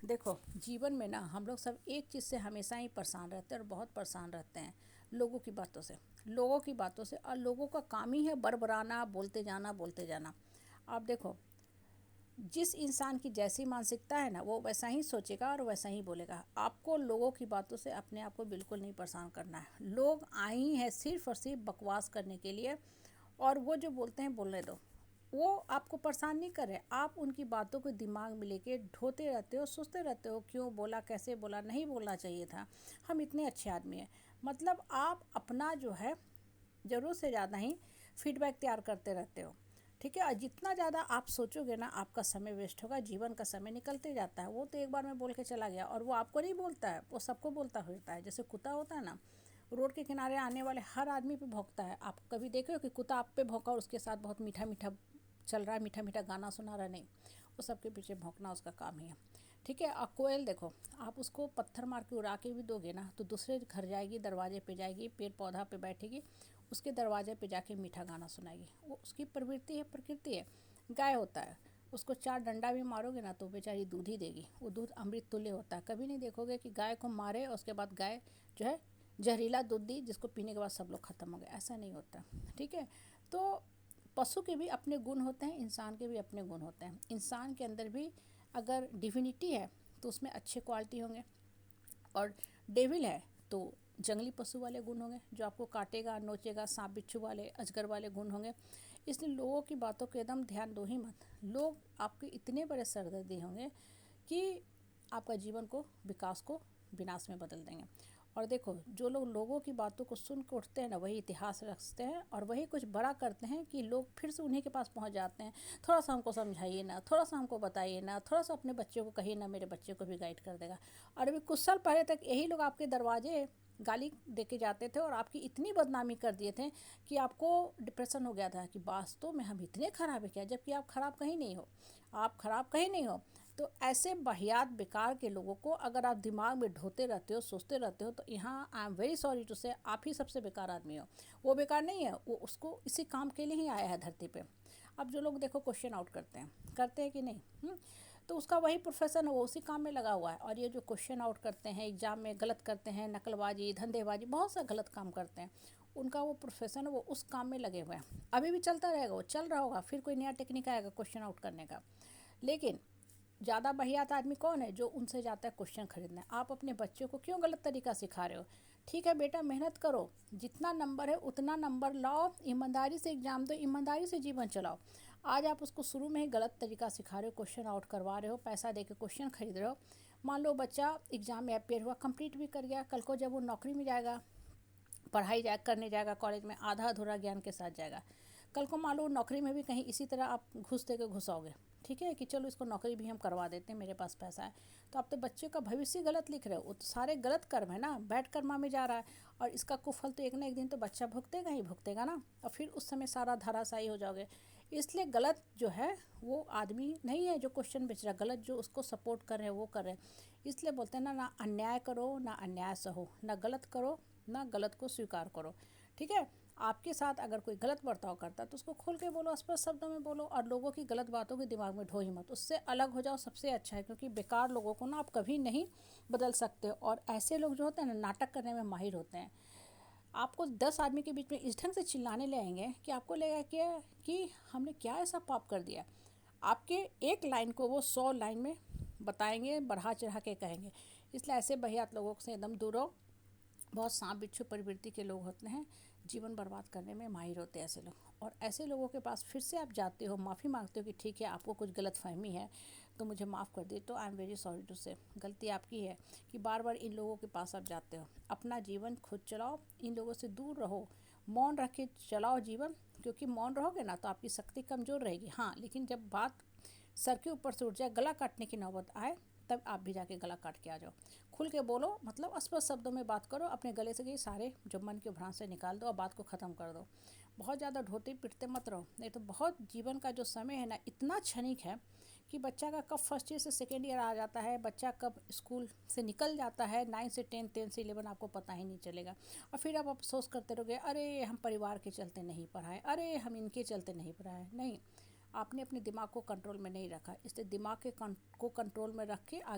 देखो, जीवन में ना हम लोग सब एक चीज़ से हमेशा ही परेशान रहते हैं और बहुत परेशान रहते हैं। लोगों की बातों से। लोगों की बातों से, और लोगों का काम ही है बड़बड़ाना, बोलते जाना बोलते जाना। आप देखो, जिस इंसान की जैसी मानसिकता है ना, वो वैसा ही सोचेगा और वैसा ही बोलेगा। आपको लोगों की बातों से अपने आप को बिल्कुल नहीं परेशान करना है। लोग आए ही हैं सिर्फ और सिर्फ बकवास करने के लिए, और वो जो बोलते हैं बोलने दो। वो आपको परेशान नहीं कर रहे, आप उनकी बातों को दिमाग में लेके ढोते रहते हो, सोचते रहते हो क्यों बोला, कैसे बोला, नहीं बोलना चाहिए था, हम इतने अच्छे आदमी हैं। मतलब आप अपना जो है ज़रूरत से ज़्यादा ही फीडबैक तैयार करते रहते हो। ठीक है, और जितना ज़्यादा आप सोचोगे ना, आपका समय वेस्ट होगा, जीवन का समय निकलते जाता है। वो तो एक बार में बोल के चला गया, और वो आपको नहीं बोलता है, वो सबको बोलता होता है। जैसे कुत्ता होता है ना, रोड के किनारे आने वाले हर आदमी पे भौंकता है। आप कभी देखे हो कि कुत्ता आप पे भौंका और उसके साथ बहुत मीठा मीठा चल रहा है, मीठा मीठा गाना सुना रहा है? नहीं, वो सबके पीछे भौंकना उसका काम ही है। ठीक है, और कोयल देखो, आप उसको पत्थर मार के उड़ा के भी दोगे ना, तो दूसरे घर जाएगी, दरवाजे पे जाएगी, पेड़ पौधा पे बैठेगी, उसके दरवाजे पे जाके मीठा गाना सुनाएगी। वो उसकी प्रवृत्ति है, प्रकृति है। गाय होता है, उसको 4 डंडा भी मारोगे ना तो बेचारी दूध ही देगी। वो दूध अमृत तुल्य होता है। कभी नहीं देखोगे कि गाय को मारे और उसके बाद गाय जो है जहरीला दूध दी जिसको पीने के बाद सब लोग ख़त्म हो गए, ऐसा नहीं होता। ठीक है, तो पशु के भी अपने गुण होते हैं, इंसान के भी अपने गुण होते हैं। इंसान के अंदर भी अगर डिविनिटी है तो उसमें अच्छे क्वालिटी होंगे, और डेविल है तो जंगली पशु वाले गुण होंगे, जो आपको काटेगा, नोचेगा, सांप बिच्छू वाले, अजगर वाले गुण होंगे। इसलिए लोगों की बातों को एकदम ध्यान दो ही मत। लोग आपके इतने बड़े सरदर्दी होंगे कि आपका जीवन को, विकास को विनाश में बदल देंगे। और देखो, जो लोग लोगों की बातों को सुन के उठते हैं ना, वही इतिहास रचते हैं और वही कुछ बड़ा करते हैं कि लोग फिर से उन्हीं के पास पहुंच जाते हैं। थोड़ा सा हमको समझाइए ना, थोड़ा सा हमको बताइए ना, थोड़ा सा अपने बच्चे को कहिए ना, मेरे बच्चे को भी गाइड कर देगा। और अभी कुछ साल पहले तक यही लोग आपके दरवाजे गाली दे के जाते थे और आपकी इतनी बदनामी कर दिए थे कि आपको डिप्रेशन हो गया था कि वास्तव में हम इतने खराब है क्या, जबकि आप खराब कहीं नहीं हो। आप खराब कहीं नहीं हो। तो ऐसे वाहियात बेकार के लोगों को अगर आप दिमाग में ढोते रहते हो, सोचते रहते हो, तो यहाँ I am very sorry to say आप ही सबसे बेकार आदमी हो। वो बेकार नहीं है, वो उसको इसी काम के लिए ही आया है धरती पे। अब जो लोग देखो क्वेश्चन आउट करते हैं कि नहीं? तो उसका वही प्रोफेशन है, वो उसी काम में लगा हुआ है। और ये जो क्वेश्चन आउट करते हैं, एग्जाम में गलत करते हैं, नकलबाजी, धंधेबाजी, बहुत सा गलत काम करते हैं, उनका वो प्रोफेशन है, वो उस काम में लगे हुए हैं। अभी भी चलता रहेगा, वो चल रहा होगा, फिर कोई नया टेक्निक आएगा क्वेश्चन आउट करने का। लेकिन ज़्यादा बहियात आदमी कौन है? जो उनसे जाता है क्वेश्चन खरीदने। आप अपने बच्चों को क्यों गलत तरीका सिखा रहे हो? ठीक है बेटा, मेहनत करो, जितना नंबर है उतना नंबर लाओ, ईमानदारी से एग्जाम दो, ईमानदारी से जीवन चलाओ। आज आप उसको शुरू में ही गलत तरीका सिखा रहे हो, क्वेश्चन आउट करवा रहे हो, पैसा दे के क्वेश्चन खरीद रहे हो। मान लो बच्चा एग्जाम में अपेयर हुआ, कंप्लीट भी कर गया, कल को जब वो नौकरी में जाएगा, पढ़ाई करने जाएगा कॉलेज में, आधा अधूरा ज्ञान के साथ जाएगा। कल को मान लो नौकरी में भी कहीं इसी तरह आप घुस दे के घुसाओगे। ठीक है, कि चलो इसको नौकरी भी हम करवा देते हैं, मेरे पास पैसा है। तो आप तो बच्चे का भविष्य गलत लिख रहे हो। वो तो सारे गलत कर्म है ना, बैड कर्मा में जा रहा है। और इसका कुफल तो एक ना एक दिन तो बच्चा भुगतेगा ही भुगतेगा ना, और फिर उस समय सारा धराशायी हो जाओगे। इसलिए गलत जो है वो आदमी नहीं है जो क्वेश्चन बेच रहा है, गलत जो उसको सपोर्ट कर रहे हैं वो कर रहे हैं। इसलिए बोलते हैं ना, ना अन्याय करो ना अन्याय सहो, ना गलत करो ना गलत को स्वीकार करो। ठीक है, आपके साथ अगर कोई गलत बर्ताव करता है तो उसको खोल के बोलो, स्पष्ट शब्दों में बोलो, और लोगों की गलत बातों के दिमाग में ढो ही मत। उससे अलग हो जाओ, सबसे अच्छा है। क्योंकि बेकार लोगों को ना आप कभी नहीं बदल सकते। और ऐसे लोग जो होते हैं ना, नाटक करने में माहिर होते हैं। आपको 10 आदमी के बीच में इस ढंग से चिल्लाने ले आएंगे कि आपको लगेगा कि हमने क्या ऐसा पाप कर दिया। आपके एक लाइन को वो 100 लाइन में बताएंगे, बढ़ा चढ़ा के कहेंगे। इसलिए ऐसे बहियात लोगों से एकदम दूर रहो। बहुत सांप बिच्छू प्रवृत्ति के लोग होते हैं, जीवन बर्बाद करने में माहिर होते हैं ऐसे लोग। और ऐसे लोगों के पास फिर से आप जाते हो, माफ़ी मांगते हो कि ठीक है आपको कुछ गलत फहमी है तो मुझे माफ़ कर दिए, तो I am very sorry to say, गलती आपकी है कि बार बार इन लोगों के पास आप जाते हो। अपना जीवन खुद चलाओ, इन लोगों से दूर रहो, मौन रख के चलाओ जीवन। क्योंकि मौन रहोगे ना तो आपकी शक्ति कमज़ोर रहेगी। हाँ, लेकिन जब बात सर के ऊपर से उठ जाए, गला काटने की नौबत आए, तब आप भी जाके गला काट के आ जाओ। खुल के बोलो, मतलब स्पष्ट शब्दों में बात करो, अपने गले से सारे जो मन के भ्रांत से निकाल दो और बात को ख़त्म कर दो। बहुत ज़्यादा ढोते पिटते मत रहो, नहीं तो बहुत जीवन का जो समय है ना इतना क्षणिक है कि बच्चा का कब फर्स्ट ईयर से सेकेंड ईयर आ जाता है, बच्चा कब स्कूल से निकल जाता है, 9 से 10, 10 से 11 आपको पता ही नहीं चलेगा। और फिर आप अफसोस करते रहोगे, अरे हम परिवार के चलते नहीं पढ़ाए, अरे हम इनके चलते नहीं पढ़ाए। नहीं, आपने अपने दिमाग को कंट्रोल में नहीं रखा, इसलिए दिमाग को कंट्रोल में रख के